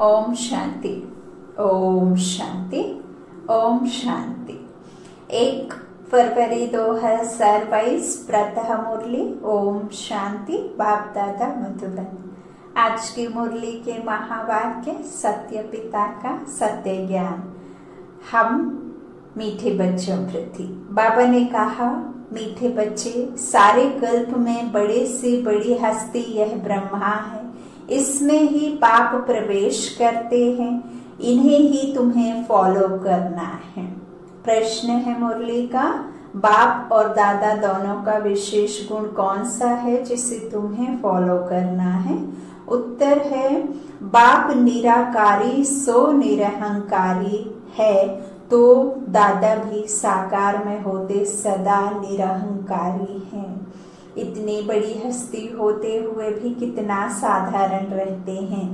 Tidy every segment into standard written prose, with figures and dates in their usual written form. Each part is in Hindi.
ओम शांति, ओम शांति, ओम शांति। 1 फरवरी 2022 प्रातः मुरली। ओम शांति। बाप दादा मधुबन। आज की मुरली के महावाक्य सत्य पिता का सत्य ज्ञान। हम मीठे बच्चों प्रति बाबा ने कहा, मीठे बच्चे, सारे कल्प में बड़े से बड़ी हस्ती यह ब्रह्मा है। इसमें ही पाप प्रवेश करते हैं, इन्हें ही तुम्हें फॉलो करना है। प्रश्न है मुरली का, बाप और दादा दोनों का विशेष गुण कौन सा है जिसे तुम्हें फॉलो करना है? उत्तर है, बाप निराकारी सो निरहंकारी है, तो दादा भी साकार में होते सदा निरहंकारी हैं। इतनी बड़ी हस्ती होते हुए भी कितना साधारण रहते हैं।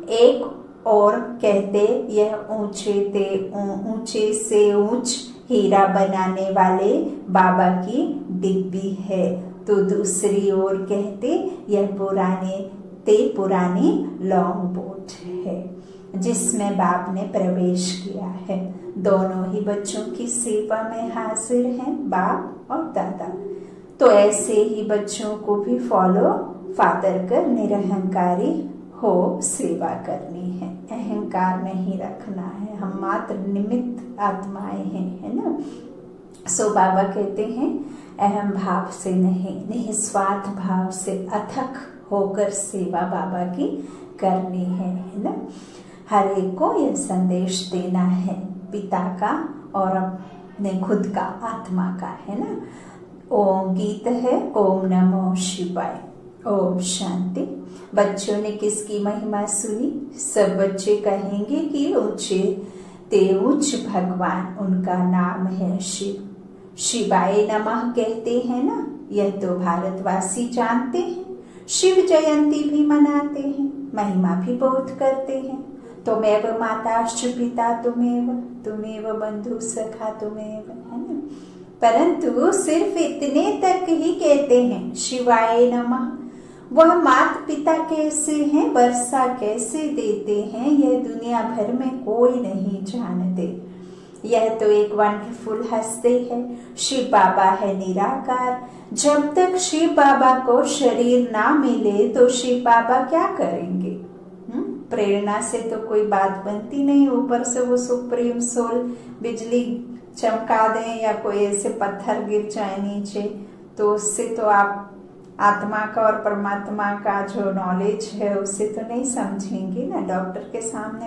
एक और कहते, यह ऊंचे से ऊंच हीरा बनाने वाले बाबा की डिब्बी है, तो दूसरी ओर कहते, यह पुरानी लॉन्ग बोट है जिसमें बाप ने प्रवेश किया है। दोनों ही बच्चों की सेवा में हाजिर हैं बाप और दादा। तो ऐसे ही बच्चों को भी फॉलो फादर कर निरहंकारी हो सेवा करनी है। अहंकार नहीं रखना है, हम मात्र निमित्त आत्माएं हैं, है ना। सो बाबा कहते हैं, अहम भाव से नहीं, निस्वार्थ भाव से अथक होकर सेवा बाबा की करनी है ना। हर एक को यह संदेश देना है, पिता का और अपने खुद का, आत्मा का, है ना। ओम गीत है, ओम नमो शिवाय। ओम शांति। बच्चों ने किसकी महिमा सुनी? सब बच्चे कहेंगे कि ऊंचे ते उच्च भगवान, उनका नाम है शिव। शिवाय नमः कहते हैं ना, यह तो भारतवासी जानते हैं। शिव जयंती भी मनाते हैं, महिमा भी बहुत करते हैं। त्वमेव माताश्च पिता तुमेव बंधु सखा तुमेव, है ना। परंतु सिर्फ इतने तक ही कहते हैं शिवाय नमः। वह माता पिता कैसे हैं, वर्षा कैसे देते हैं, यह दुनिया भर में कोई नहीं जानते। यह तो एक वंडरफुल हस्ती है। शिव बाबा है निराकार। जब तक शिव बाबा को शरीर ना मिले तो शिव बाबा क्या करेंगे? प्रेरणा से तो कोई बात बनती नहीं। ऊपर से वो सुप्रीम सोल बिजली चमका दें या कोई ऐसे पत्थर गिर जाए नीचे, तो उससे तो आप आत्मा का और परमात्मा का जो नॉलेज है उससे तो नहीं समझेंगे ना। डॉक्टर के सामने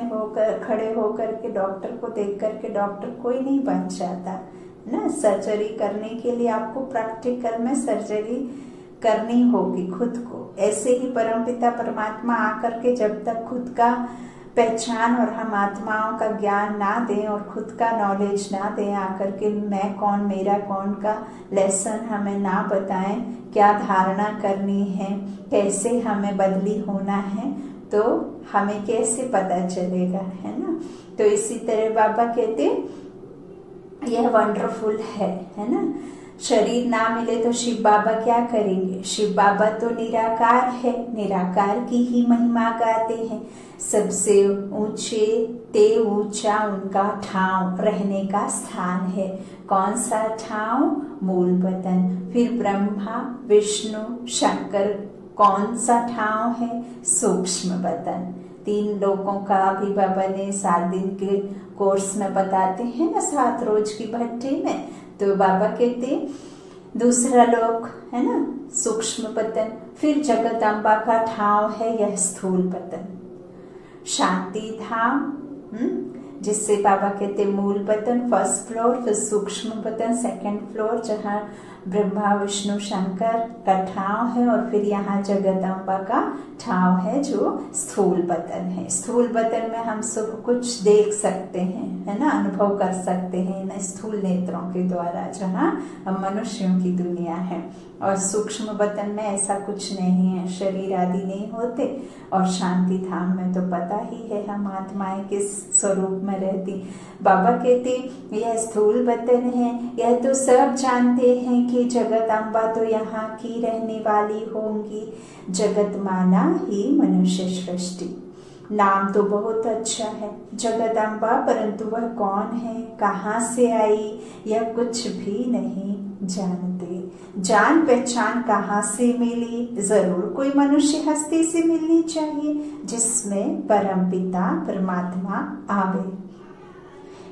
खड़े होकर के डॉक्टर को देख करके डॉक्टर कोई नहीं बन जाता ना। सर्जरी करने के लिए आपको प्रैक्टिकल में सर्जरी करनी होगी खुद को। ऐसे ही परमपिता परमात्मा आकर के जब तक खुद का पहचान और हम आत्माओं का ज्ञान ना दें और खुद का नॉलेज ना दें, आकर के मैं कौन मेरा कौन का लेसन हमें ना बताएं, क्या धारणा करनी है, कैसे हमें बदली होना है, तो हमें कैसे पता चलेगा, है ना। तो इसी तरह बाबा कहते, यह वंडरफुल है ना। शरीर ना मिले तो शिव बाबा क्या करेंगे? शिव बाबा तो निराकार है, निराकार की ही महिमा गाते हैं। सबसे ऊंचे ते ऊंचा उनका ठाव, रहने का स्थान है। कौन सा ठाव? मूल वतन। फिर ब्रह्मा विष्णु शंकर कौन सा ठाव है? सूक्ष्म वतन। 3 लोगों का भी बाबा ने 7 दिन के कोर्स में बताते हैं ना, 7 रोज की भट्टी में। तो बाबा कहते, दूसरा लोक है ना सूक्ष्म पतन। फिर जगत अम्बा का ठाव है यह स्थूल पतन, शांति धाम, जिससे बाबा कहते मूल पतन 1st फ्लोर, फिर सूक्ष्म पतन 2nd फ्लोर, जहाँ ब्रह्मा विष्णु शंकर का ठाव है, और फिर यहाँ जगदम्बा का ठाव है जो स्थूल पतन है। स्थूल पतन में हम सब कुछ देख सकते हैं, है ना, अनुभव कर सकते हैं इन स्थूल नेत्रों के द्वारा, जहाँ हम मनुष्यों की दुनिया है। और सूक्ष्म पतन में ऐसा कुछ नहीं है, शरीर आदि नहीं होते। और शांति धाम में तो पता ही है हम आत्माएं किस स्वरूप में रहती। बाबा कहते, यह स्थूल पतन है, यह तो सब जानते हैं कि जगत अम्बा तो यहाँ की रहने वाली होंगी। जगत माना ही मनुष्य सृष्टि, नाम तो बहुत अच्छा है जगदम्बा, परंतु वह कौन है, कहाँ से आई, यह कुछ भी नहीं जानते। जान पहचान कहाँ से मिली, जरूर कोई मनुष्य हस्ती से मिलनी चाहिए जिसमें परमपिता परमात्मा आवे।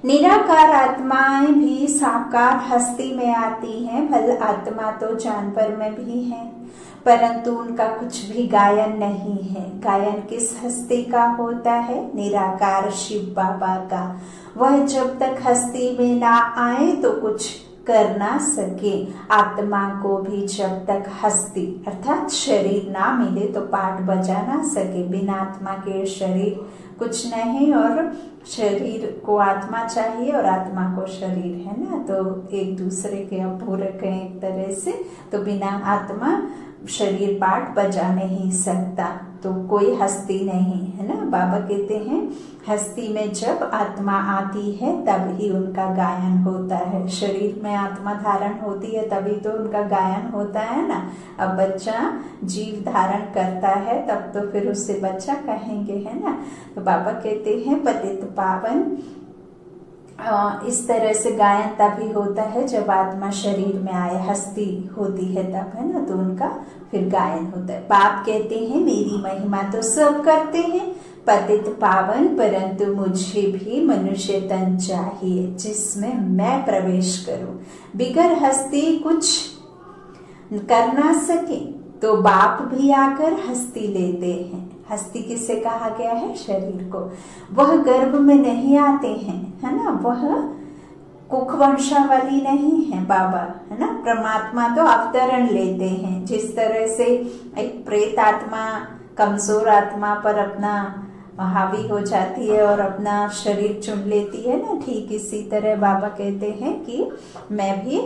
निराकार आत्माएं भी साकार हस्ती में आती हैं, भल आत्मा तो जानवर में भी है, परंतु उनका कुछ भी गायन नहीं है। गायन किस हस्ती का होता है, निराकार शिव बाबा का। वह जब तक हस्ती में ना आए तो कुछ कर ना सके। आत्मा को भी जब तक हस्ती अर्थात शरीर ना मिले तो पाठ बजा ना सके। बिना आत्मा के शरीर कुछ नहीं, और शरीर को आत्मा चाहिए और आत्मा को शरीर, है ना, तो एक दूसरे के अपूरक है एक तरह से। तो बिना आत्मा शरीर पाठ बजा नहीं सकता, तो कोई हस्ती नहीं है ना। बाबा कहते हैं हस्ती में जब आत्मा आती है तब ही उनका गायन होता है। शरीर में आत्मा धारण होती है तभी तो उनका गायन होता है ना। अब बच्चा जीव धारण करता है तब तो फिर उससे बच्चा कहेंगे, है ना। तो बाबा कहते हैं पतित पावन, इस तरह से गायन तभी होता है जब आत्मा शरीर में आए, हस्ती होती है तब, है ना, तो उनका फिर गायन होता है। बाप कहते हैं मेरी महिमा तो सब करते हैं पतित पावन, परंतु मुझे भी मनुष्य तन चाहिए जिसमें मैं प्रवेश करूं। बिगर हस्ती कुछ कर ना सके तो बाप भी आकर हस्ती लेते हैं। हस्ती किसे कहा गया है, शरीर को। वह गर्भ में नहीं आते हैं, है ना, वह कुख वंशावली नहीं है बाबा, है ना। परमात्मा तो अवतरण लेते हैं। जिस तरह से एक प्रेत आत्मा कमजोर आत्मा पर अपना हावी हो जाती है और अपना शरीर चुन लेती है ना, ठीक इसी तरह बाबा कहते हैं कि मैं भी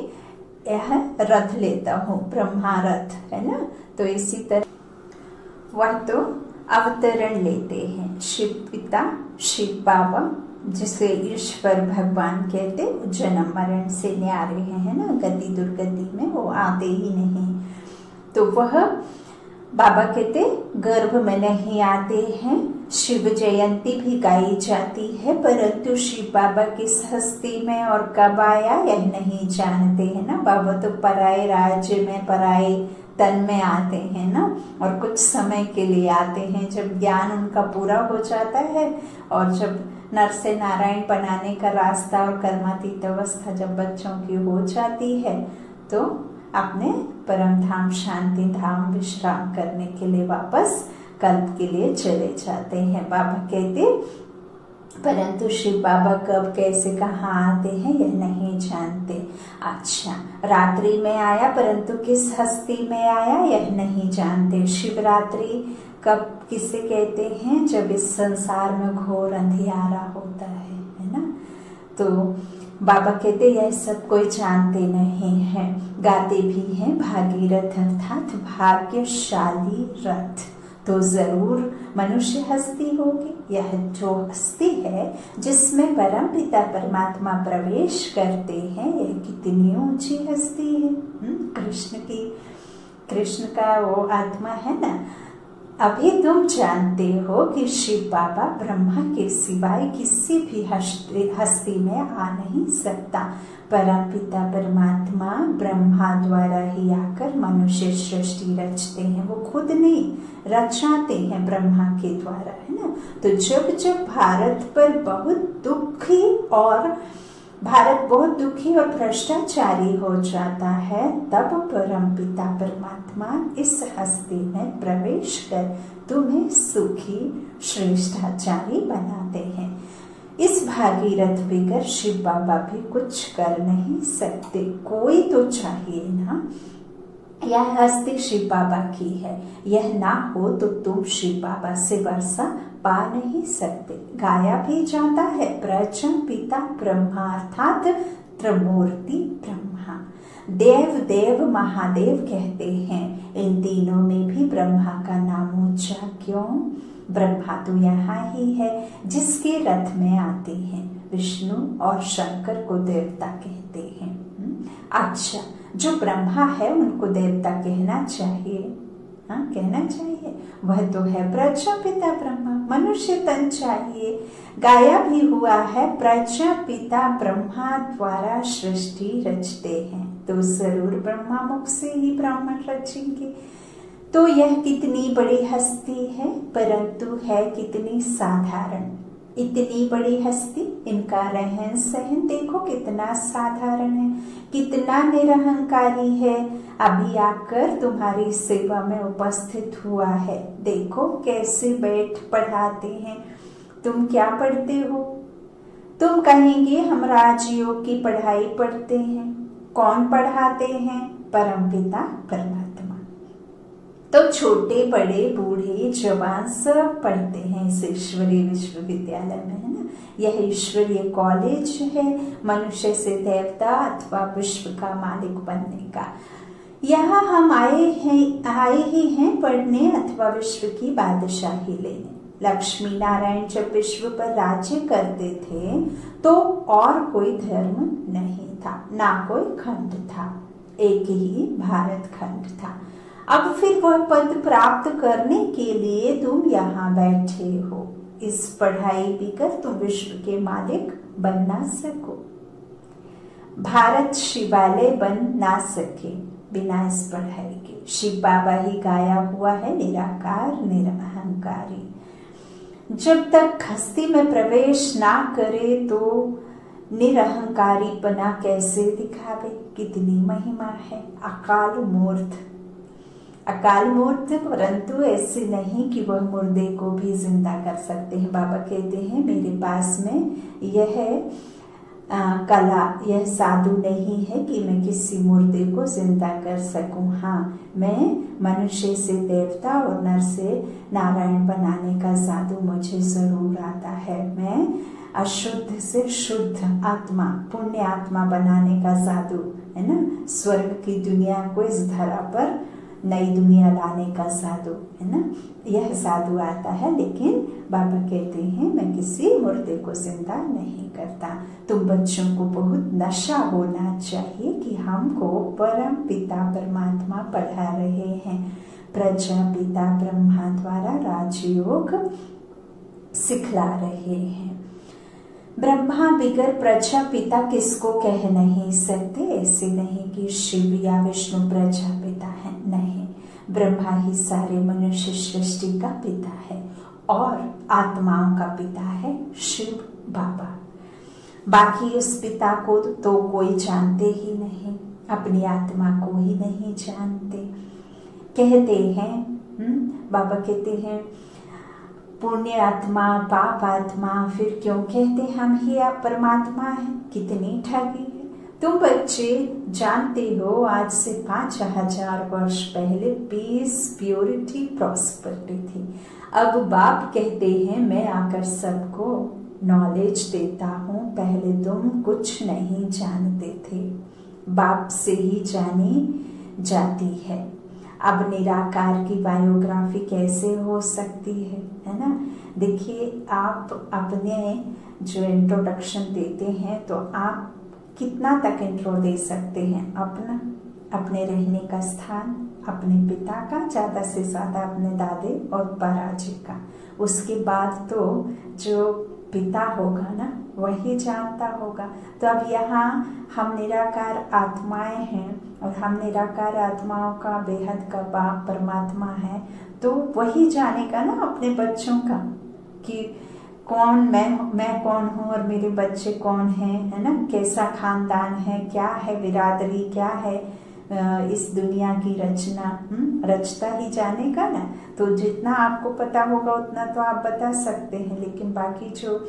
यह रथ लेता हूँ, ब्रह्मा रथ, है ना। तो इसी तरह वह तो अवतरण लेते हैं। शिव पिता शिव बाबा, जिसे ईश्वर भगवान कहते, जन्म मरण से न्यारे हैं, है ना, गति दुर्गति में वो आते ही नहीं। तो वह बाबा कहते गर्भ में नहीं आते हैं। शिव जयंती भी गाई जाती है, परंतु शिव बाबा किस हस्ती में और कब आया यह नहीं जानते, है ना। बाबा तो पराए राज्य में पराए तन में आते हैं ना, और कुछ समय के लिए आते हैं। जब ज्ञान उनका पूरा हो जाता है और जब नर से नारायण बनाने का रास्ता और कर्मातीत अवस्था जब बच्चों की हो जाती है तो अपने परम धाम शांति धाम विश्राम करने के लिए वापस कल्प के लिए चले जाते हैं। बाबा कहते परंतु शिव बाबा कब कैसे कहाँ आते हैं यह नहीं जानते। अच्छा, रात्रि में आया परंतु किस हस्ती में आया यह नहीं जानते। शिवरात्रि कब किसे कहते हैं, जब इस संसार में घोर अंधियारा होता है ना। तो बाबा कहते यह सब कोई जानते नहीं है। गाते भी हैं भागीरथ अर्थात भाग्यशाली रथ, तो जरूर मनुष्य हस्ती होगी। यह जो हस्ती है जिसमें परम पिता परमात्मा प्रवेश करते हैं, यह कितनी ऊंची हस्ती है। कृष्ण का वो आत्मा है ना। अभी तुम जानते हो कि शिव बाबा ब्रह्मा के सिवाय किसी भी हस्ती में आ नहीं सकता। परम पिता परमात्मा ब्रह्मा द्वारा ही आकर मनुष्य सृष्टि रचते हैं, वो खुद नहीं रचाते हैं, ब्रह्मा के द्वारा, है ना। तो जब जब भारत बहुत दुखी और भ्रष्टाचारी हो जाता है, तब परम पिता परमात्मा इस हस्ती में प्रवेश कर तुम्हें सुखी श्रेष्ठाचारी बनाते हैं। इस भागीरथ बिगर शिव बाबा भी कुछ कर नहीं सकते। कोई तो चाहिए ना। यह हस्ती शिव बाबा की है, यह ना हो तो तुम शिव बाबा से वर्षा पा नहीं सकते। गाया भी जाता है प्रचम पिता ब्रह्मा अर्थात त्रिमूर्ति ब्रह्मा। देव देव महादेव कहते हैं। इन तीनों में भी ब्रह्मा का नाम ऊंचा क्यों? ब्रह्मा तो यहाँ ही है जिसके रथ में आते हैं। विष्णु और शंकर को देवता कहते हैं। अच्छा, जो ब्रह्मा है उनको देवता कहना चाहिए, हाँ, कहना चाहिए। वह तो है प्रजापिता ब्रह्मा, मनुष्य तन चाहिए। गाया भी हुआ है, प्रजापिता ब्रह्मा द्वारा सृष्टि रचते हैं, तो जरूर ब्रह्मा मुख से ही ब्राह्मण रचेंगे। तो यह कितनी बड़ी हस्ती है, परंतु है कितनी साधारण। इतनी बड़ी हस्ती, इनका रहन सहन देखो कितना साधारण है, कितना निरहंकारी है। अभी आकर तुम्हारी सेवा में उपस्थित हुआ है, देखो कैसे बैठ पढ़ाते हैं। तुम क्या पढ़ते हो? तुम कहेंगे हम राजयोग की पढ़ाई पढ़ते हैं। कौन पढ़ाते हैं? परमपिता परमात्मा। तो छोटे बड़े बूढ़े जवान सब पढ़ते हैं इस ईश्वरीय विश्वविद्यालय में, है ना। यह ईश्वरीय कॉलेज है मनुष्य से देवता अथवा विश्व का मालिक बनने का। यहाँ हम आए ही हैं पढ़ने अथवा विश्व की बादशाही लेने। लक्ष्मी नारायण जब विश्व पर राज्य करते थे तो और कोई धर्म नहीं था, ना कोई खंड था, एक ही भारत खंड था। अब फिर वह पद प्राप्त करने के लिए तुम यहाँ बैठे हो। इस पढ़ाई भी कर तुम विश्व के मालिक बन ना सको। भारत शिवालय बन ना सके बिना इस पढ़ाई के। शिव बाबा ही गाया हुआ है, निराकार निरअहंकारी। जब तक हस्ती में प्रवेश ना करे तो निरअहंकारी बना कैसे दिखावे। कितनी महिमा है। अकाल मूर्त, अकाल मूर्त, परंतु ऐसे नहीं कि वह मुर्दे को भी जिंदा कर सकते हैं। बाबा कहते हैं मेरे पास में यह कला, यह साधु नहीं है कि मैं किसी मुर्दे को जिंदा कर सकूं। हाँ, मैं मनुष्य से देवता और नर से नारायण बनाने का जादू मुझे जरूर आता है। मैं अशुद्ध से शुद्ध आत्मा, पुण्य आत्मा बनाने का जादू, है ना। स्वर्ग की दुनिया को इस धरा पर नई दुनिया लाने का साधु, है ना, यह साधु आता है। लेकिन बाबा कहते हैं मैं किसी मुर्दे को जिंदा नहीं करता। तुम बच्चों को बहुत नशा होना चाहिए कि हमको परम पिता परमात्मा पढ़ा रहे हैं। प्रजापिता ब्रह्मा द्वारा राजयोग सिखला रहे हैं। ब्रह्मा बिगर प्रजापिता किसको कह नहीं सकते। ऐसे नहीं कि शिव या विष्णु प्रजापिता है, नहीं, ब्रह्मा ही सारे मनुष्य सृष्टि का पिता है और आत्माओं का पिता है शिव बाबा। बाकी उस पिता को तो कोई जानते ही नहीं, अपनी आत्मा को ही नहीं जानते। कहते हैं बाबा कहते हैं पुण्य आत्मा पाप आत्मा, फिर क्यों कहते हम ही आप परमात्मा हैं। कितनी ठगी है। तुम बच्चे जानते हो आज से 5000 वर्ष पहले पीस, प्योरिटी, प्रॉस्पेरिटी थी। अब बाप कहते हैं मैं आकर सबको नॉलेज देता हूँ। पहले तुम कुछ नहीं जानते थे, बाप से ही जानी जाती है। अब निराकार की बायोग्राफी कैसे हो सकती है ना। देखिए आप अपने जो इंट्रोडक्शन देते हैं तो आप कितना तक इंट्रो दे सकते हैं। अपना, अपने रहने का स्थान, अपने पिता का, ज्यादा से ज्यादा अपने दादे और पराजी का। उसके बाद तो जो पिता होगा ना वही जानता होगा। तो अब यहाँ हम निराकार आत्माएं हैं और हम निराकार आत्माओं का बेहद का बाप परमात्मा है, तो वही जानेगा ना अपने बच्चों का कि कौन मैं कौन हूँ और मेरे बच्चे कौन हैं, है ना। कैसा खानदान है, क्या है बिरादरी, क्या है इस दुनिया की रचना, रचता ही जानेगा ना। तो जितना आपको पता होगा उतना तो आप बता सकते हैं, लेकिन बाकी जो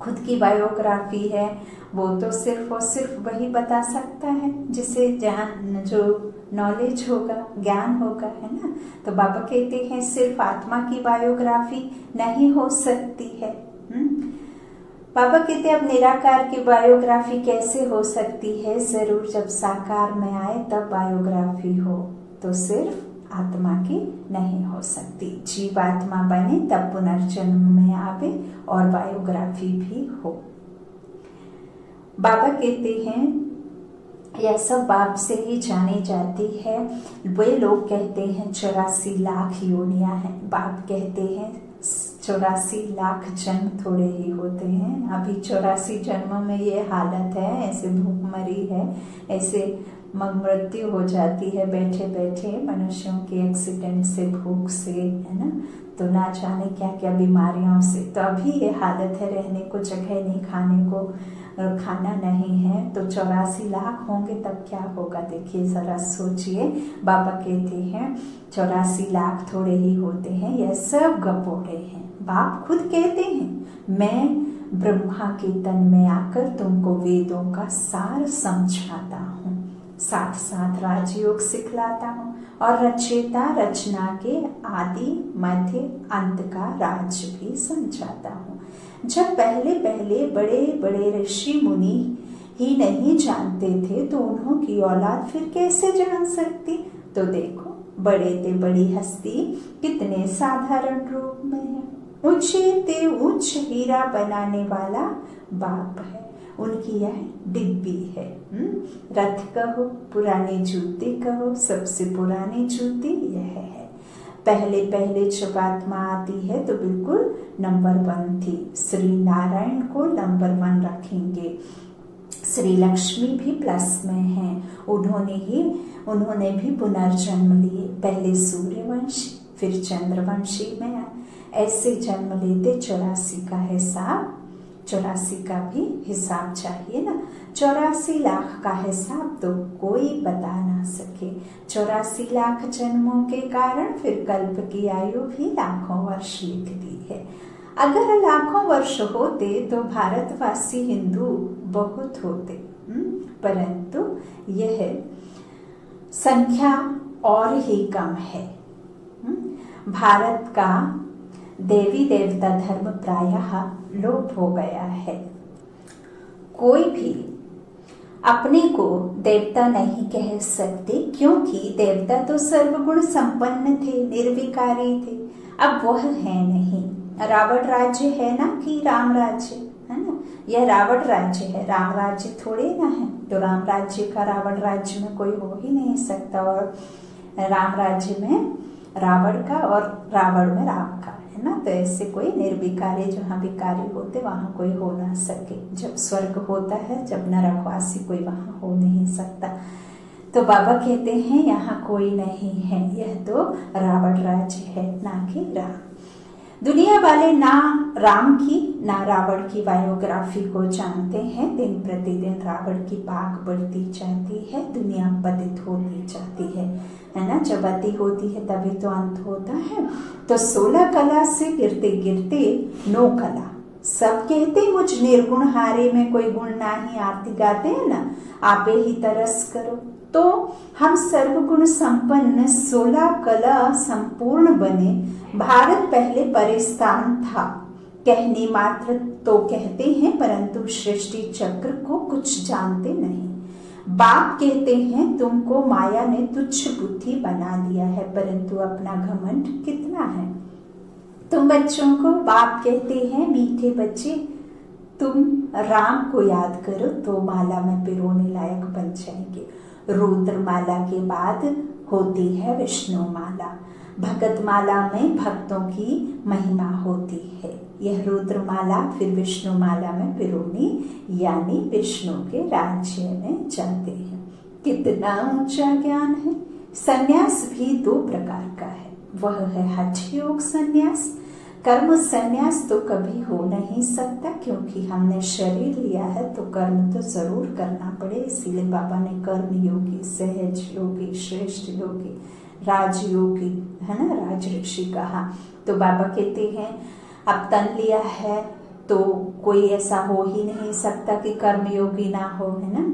खुद की बायोग्राफी है वो तो सिर्फ और सिर्फ वही बता सकता है जिसे जो नॉलेज होगा, ज्ञान होगा, है ना। तो बाबा कहते हैं सिर्फ आत्मा की बायोग्राफी नहीं हो सकती है। बाबा कहते अब निराकार की बायोग्राफी कैसे हो सकती है। जरूर जब साकार में आए तब बायोग्राफी हो, तो सिर्फ आत्मा की नहीं हो सकती। जीव आत्मा बने तब पुनर्जन्म में आवे और बायोग्राफी भी हो। बाबा कहते हैं यह सब बाप से ही जानी जाती है। वे लोग कहते हैं 84 लाख योनियां हैं, बाप कहते हैं 84 लाख जन्म थोड़े ही होते हैं। अभी 84 जन्मों में ये हालत है, ऐसे भूखमरी है, ऐसे मृत्यु हो जाती है बैठे बैठे मनुष्यों के एक्सीडेंट से, भूख से, है ना, तो ना जाने क्या क्या बीमारियों से। तो अभी ये हालत है, रहने को जगह नहीं, खाने को खाना नहीं है, तो 84 लाख होंगे तब क्या होगा। देखिए जरा सोचिए, बाबा कहते हैं 84 लाख थोड़े ही होते हैं, यह सब गपोड़े हैं। बाप खुद कहते हैं मैं ब्रह्मा के तन में आकर तुमको वेदों का सार समझाता हूँ, साथ साथ राजयोग सिखलाता हूँ और रचयिता रचना के आदि मध्य अंत का राज भी समझाता हूँ। जब पहले पहले बड़े बड़े ऋषि मुनि ही नहीं जानते थे तो उन्हों की औलाद फिर कैसे जान सकती। तो देखो बड़े ते बड़ी हस्ती कितने साधारण रूप में है। ऊंचे ते उच्च हीरा बनाने वाला बाप है, उनकी यह डिब्बी है। रथ कहो, पुराने जूते कहो, सबसे पुरानी जूती यह है। पहले पहले जब आत्मा आती है तो बिल्कुल नंबर 1 थी। श्री नारायण को नंबर 1 रखेंगे, श्री लक्ष्मी भी प्लस में हैं। उन्होंने भी पुनर्जन्म लिए, पहले सूर्यवंशी फिर चंद्रवंशी में ऐसे जन्म लेते। 84 का हिसाब, 84 का भी हिसाब चाहिए ना। 84 लाख का हिसाब तो कोई बता ना सके। 84 लाख जन्मों के कारण फिर कल्प की आयु भी लाखों वर्ष लिख दी है। अगर लाखों वर्ष होते तो भारतवासी हिंदू बहुत होते, परंतु यह संख्या और ही कम है। भारत का देवी देवता धर्म प्रायः लोप हो गया है। कोई भी अपने को देवता नहीं कह सकते, क्योंकि देवता तो सर्वगुण संपन्न थे, निर्विकारी थे। अब वह है नहीं। रावण राज्य है ना कि राम राज्य है ना, यह रावण राज्य है, राम राज्य थोड़े ना है। तो राम राज्य का रावण राज्य में कोई हो ही नहीं सकता, और राम राज्य में रावण का और रावण में राम का, है ना। तो ऐसे कोई निर्विकारी, जहाँ विकारी होते वहां कोई हो ना सके। जब स्वर्ग होता है, जब नरकवासी, कोई वहां हो नहीं सकता। तो बाबा कहते हैं यहाँ कोई नहीं है, यह तो रावण राज्य है, ना कि राम। दुनिया वाले ना राम की ना रावण की बायोग्राफी को जानते हैं। दिन प्रतिदिन रावण की पाक बढ़ती जाती है, दुनिया पतित होती जाती है ना। जब अति होती है तभी तो अंत होता है। तो 16 कला से गिरते गिरते 9 कला। सब कहते मुझ निर्गुण हारे में कोई गुण नाही, आरती गाते हैं ना, आपे ही तरस करो। तो हम सर्वगुण संपन्न 16 कला संपूर्ण बने। भारत पहले परिस्थान था, कहने मात्र तो कहते हैं, परंतु सृष्टि चक्र को कुछ जानते नहीं। बाप कहते हैं तुमको माया ने तुच्छ बुद्धि बना दिया है, परंतु अपना घमंड कितना है। तुम बच्चों को बाप कहते हैं मीठे बच्चे, तुम राम को याद करो तो माला में पिरोने लायक बन जाएंगे। रुद्र माला के बाद होती है विष्णु माला। भगत माला में भक्तों की महिमा होती है। यह रुद्र माला फिर विष्णु माला में पिरोनी, यानी विष्णु के राज्य में जाते हैं। कितना ऊंचा ज्ञान है। संन्यास भी 2 प्रकार का है, वह है हठ योग संन्यास। कर्म संन्यास तो कभी हो नहीं सकता, क्योंकि हमने शरीर लिया है तो कर्म तो जरूर करना पड़े। इसीलिए बाबा ने कर्म योगी, सहज योगी, श्रेष्ठ योगी, राजयोगी, है ना, राज ऋषि कहा। तो बाबा कहते हैं अब तन लिया है तो कोई ऐसा हो ही नहीं सकता कि कर्म योगी ना हो, है ना।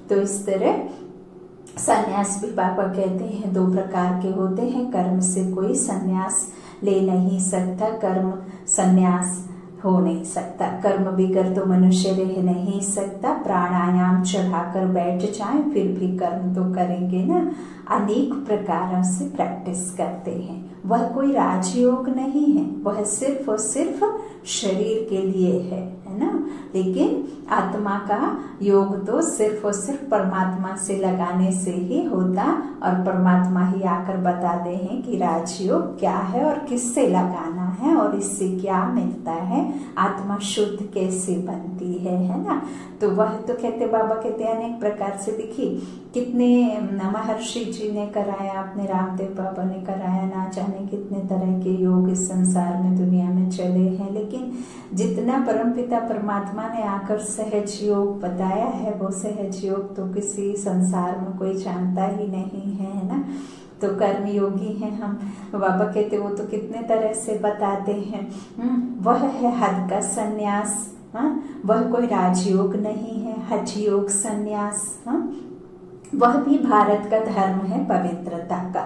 तो इस तरह संन्यास भी बाबा कहते हैं 2 प्रकार के होते हैं। कर्म से कोई संन्यास ले नहीं सकता, कर्म संन्यास हो नहीं सकता। कर्म बिगर तो मनुष्य रह नहीं सकता। प्राणायाम चढ़ाकर बैठ जाए फिर भी कर्म तो करेंगे ना। अनेक प्रकारों से प्रैक्टिस करते हैं। वह कोई राजयोग नहीं है, वह सिर्फ और सिर्फ शरीर के लिए है ना। लेकिन आत्मा का योग तो सिर्फ और सिर्फ परमात्मा से लगाने से ही होता, और परमात्मा ही आकर बताते हैं कि राजयोग क्या है और किससे लगाना है और इससे क्या मिलता है, आत्मा शुद्ध कैसे बनती है ना। तो वह तो कहते, बाबा कहते अनेक प्रकार से देखिए कितने महर्षि जी ने कराया, अपने रामदेव बाबा ने कराया, ना जाने कितने तरह के योग इस संसार में दुनिया में चले हैं, लेकिन जितना परमपिता परमात्मा ने आकर सहज योग बताया है, वो सहज योग तो किसी संसार में कोई जानता ही नहीं है ना। तो कर्म योगी हैं हम, बाबा कहते वो तो कितने तरह से बताते हैं। वह है हद का संन्यास, वह कोई राजयोग नहीं है, हठ योग संन्यास, वह भी भारत का धर्म है पवित्रता का,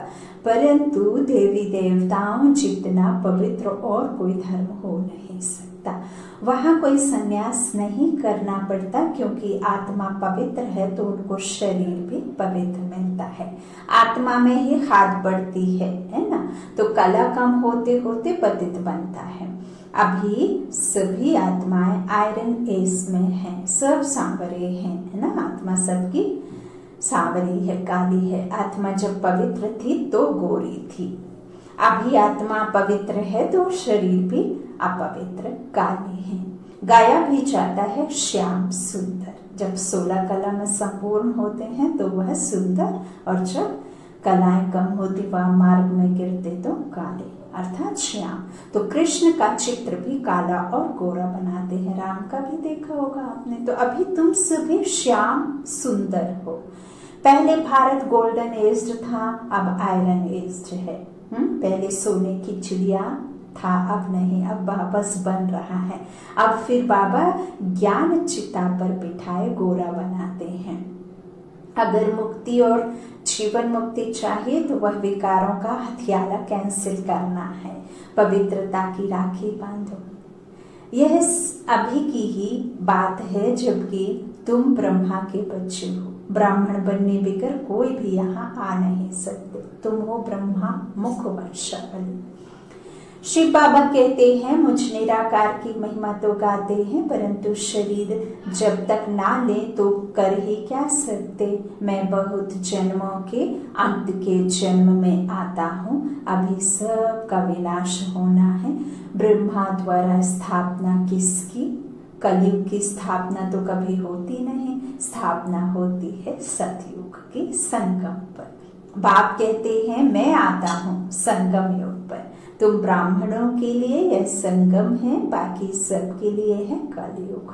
परंतु देवी देवताओं जितना पवित्र और कोई धर्म हो नहीं सकता। वहां कोई संन्यास नहीं करना पड़ता, क्योंकि आत्मा पवित्र है तो उनको शरीर भी पवित्र मिलता है। आत्मा में ही खाद बढ़ती है ना। तो कला कम होते होते पतित बनता है। अभी सभी आत्माएं आयरन एज में हैं, सब सांवरे हैं है ना। आत्मा सबकी सांवरी है, काली है। आत्मा जब पवित्र थी तो गोरी थी, अभी आत्मा पवित्र है तो शरीर भी अपवित्र काली है। गाया भी जाता है श्याम सुंदर, जब 16 कला में संपूर्ण होते हैं तो वह सुंदर, और जब कलाएं कम होती वह मार्ग में गिरते तो काले अर्थात श्याम। तो कृष्ण का चित्र भी काला और गोरा बनाते हैं, राम का भी देखा होगा आपने। तो अभी तुम सभी श्याम सुंदर हो। पहले भारत गोल्डन एज्ड था, अब आयरन एज्ड है। पहले सोने की चिड़िया था, अब नहीं, अब वापस बन रहा है। अब फिर बाबा ज्ञान चिता पर बिठाए गोरा बनाते हैं। अगर मुक्ति और जीवन मुक्ति चाहिए तो वह विकारों का हथियाला कैंसिल करना है, पवित्रता की राखी बांधो। यह अभी की ही बात है, जबकि तुम ब्रह्मा के बच्चे हो। ब्राह्मण बनने बगैर कोई भी यहाँ आ नहीं सकते, तुम हो ब्रह्मा मुख वंशावली। शिव बाबा कहते हैं मुझ निराकार की महिमा तो गाते हैं, परंतु शरीर जब तक ना ले तो कर ही क्या सकते। मैं बहुत जन्मों के अंत के जन्म में आता हूँ, अभी सब का विनाश होना है। ब्रह्मा द्वारा स्थापना किसकी? कलयुग की स्थापना तो कभी होती नहीं, स्थापना होती है सतयुग के संगम पर। बाप कहते हैं मैं आता हूँ संगम युग पर। तुम ब्राह्मणों के लिए यह संगम है, बाकी सब के लिए है कलयुग।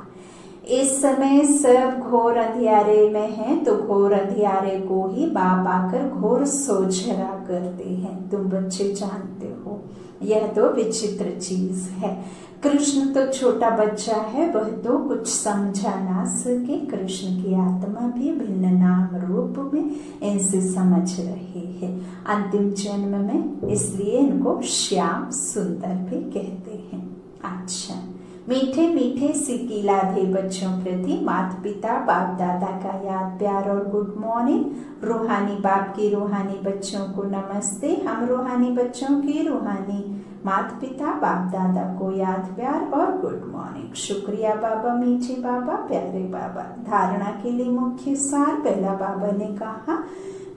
इस समय सब घोर अंधियारे में हैं, तो घोर अंधियारे को ही बाप आकर घोर सोझरा करते हैं। तुम बच्चे जानते हो, यह तो विचित्र चीज है। कृष्ण तो छोटा बच्चा है, वह तो कुछ समझा ना सके। कृष्ण की आत्मा भी भिन्न नाम रूप में इनसे समझ रही है अंतिम जन्म में, इसलिए इनको श्याम सुंदर भी कहते हैं। अच्छा, मीठे मीठे सिकिलाधे बच्चों प्रति माता पिता बाप दादा का याद प्यार और गुड मॉर्निंग। रूहानी बाप की रूहानी बच्चों को नमस्ते। हम रूहानी बच्चों की रूहानी माता पिता बाप दादा को याद प्यार और गुड मॉर्निंग। शुक्रिया बाबा, मीठे बाबा, प्यारे बाबा। धारणा के लिए मुख्य सार, पहला बाबा ने कहा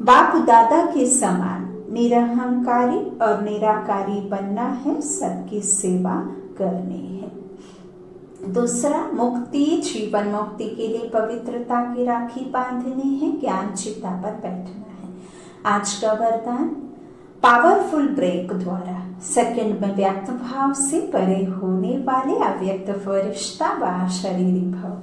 बाप दादा के समान निरहंकारी और निराकारी बनना है, सबकी सेवा करनी है। दूसरा, मुक्ति जीवन मुक्ति के लिए पवित्रता की राखी बांधनी है, ज्ञान चिता पर बैठना है। आज का वरदान, पावरफुल ब्रेक द्वारा सेकंड में व्यक्त भाव से परे होने वाले अव्यक्त फरिश्ता व शरीरी भाव।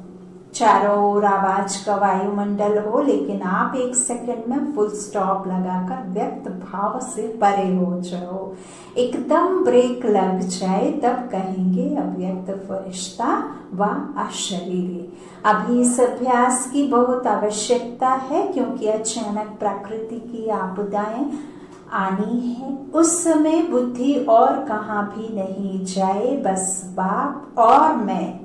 चारों ओर आवाज का वायुमंडल हो, लेकिन आप एक सेकंड में फुल स्टॉप लगाकर व्यक्त भाव से परे हो जाओ। एकदम ब्रेक लग जाए तब कहेंगे अव्यक्त फरिश्ता व अशरीरी। अभी इस अभ्यास की बहुत आवश्यकता है, क्योंकि अचानक प्रकृति की आपदाएं आनी है। उस समय बुद्धि और कहाँ भी नहीं जाए, बस बाप और मैं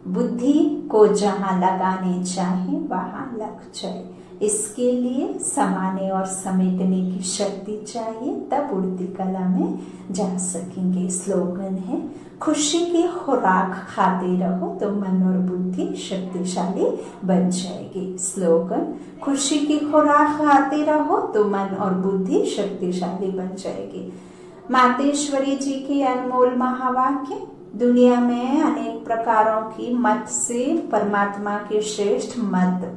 बुद्धि को जहाँ लगाने चाहे वहां लग जाए। इसके लिए समाने और समेटने की शक्ति चाहिए, तब उड़ती कला में जा सकेंगे। स्लोगन है, खुशी की खुराक खाते रहो तो मन और बुद्धि शक्तिशाली बन जाएगी। स्लोगन, खुशी की खुराक खाते रहो तो मन और बुद्धि शक्तिशाली बन जाएगी। मातेश्वरी जी की अनमोल महावाक्य, दुनिया में अनेक प्रकारों की मत से परमात्मा के श्रेष्ठ मत।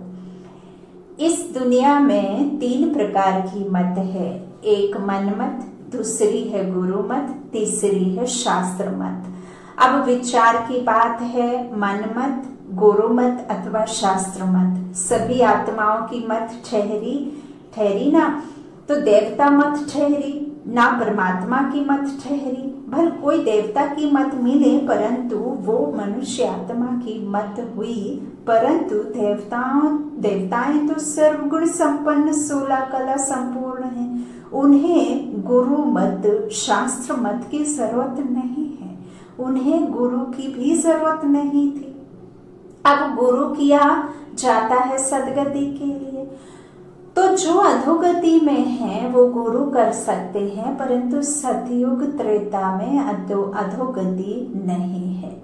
इस दुनिया में 3 प्रकार की मत है, एक मन मत, दूसरी है गुरु मत, तीसरी है शास्त्र मत। अब विचार की बात है, मन मत, गुरु मत अथवा शास्त्र मत सभी आत्माओं की मत ठहरी ना, तो देवता मत ठहरी ना, परमात्मा की मत ठहरी। भल कोई देवता की मत मिले परंतु वो मनुष्य आत्मा की मत हुई, परंतु देवताएं तो सर्वगुण संपन्न 16 कला संपूर्ण हैं, उन्हें गुरु मत शास्त्र मत की जरूरत नहीं है, उन्हें गुरु की भी जरूरत नहीं थी। अब गुरु किया जाता है सदगति के लिए, तो जो अधोगति में है वो गुरु कर सकते हैं, परंतु सतयुग त्रेता में अधोगति नहीं है।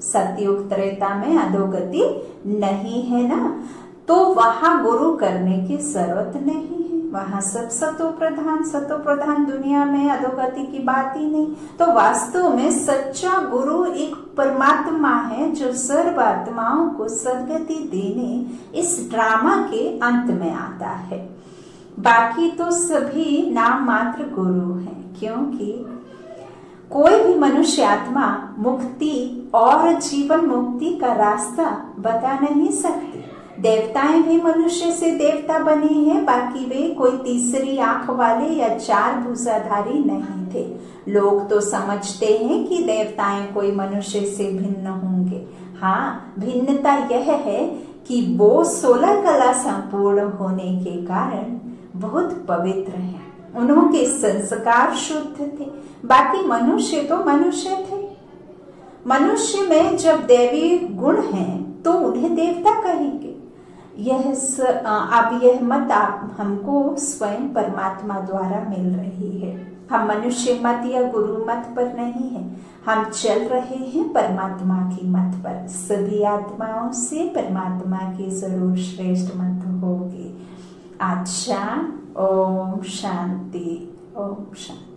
सतयुग त्रेता में अधोगति नहीं है ना, तो वहां गुरु करने की जरूरत नहीं है, वहां सब सतो प्रधान दुनिया में अधोगति की बात ही नहीं। तो वास्तव में सच्चा गुरु एक परमात्मा है जो सर्व आत्माओं को सदगति देने इस ड्रामा के अंत में आता है। बाकी तो सभी नाम मात्र गुरु हैं, क्योंकि कोई भी मनुष्य आत्मा मुक्ति और जीवन मुक्ति का रास्ता बता नहीं सकती। देवताएं भी मनुष्य से देवता बने हैं, बाकी वे कोई तीसरी आंख वाले या 4 भुजाधारी नहीं थे। लोग तो समझते हैं कि देवताएं कोई मनुष्य से भिन्न होंगे। हाँ, भिन्नता यह है कि वो 16 कला संपूर्ण होने के कारण बहुत पवित्र हैं, उनके संस्कार शुद्ध थे। बाकी मनुष्य तो मनुष्य थे। मनुष्य में जब देवी गुण हैं तो उन्हें देवता कहेंगे। अब यह मत हमको स्वयं परमात्मा द्वारा मिल रही है। हम मनुष्य मत या गुरु मत पर नहीं है, हम चल रहे हैं परमात्मा की मत पर। सभी आत्माओं से परमात्मा की जरूर श्रेष्ठ मत होगी। अच्छा, ओम शांति, ओम शांति।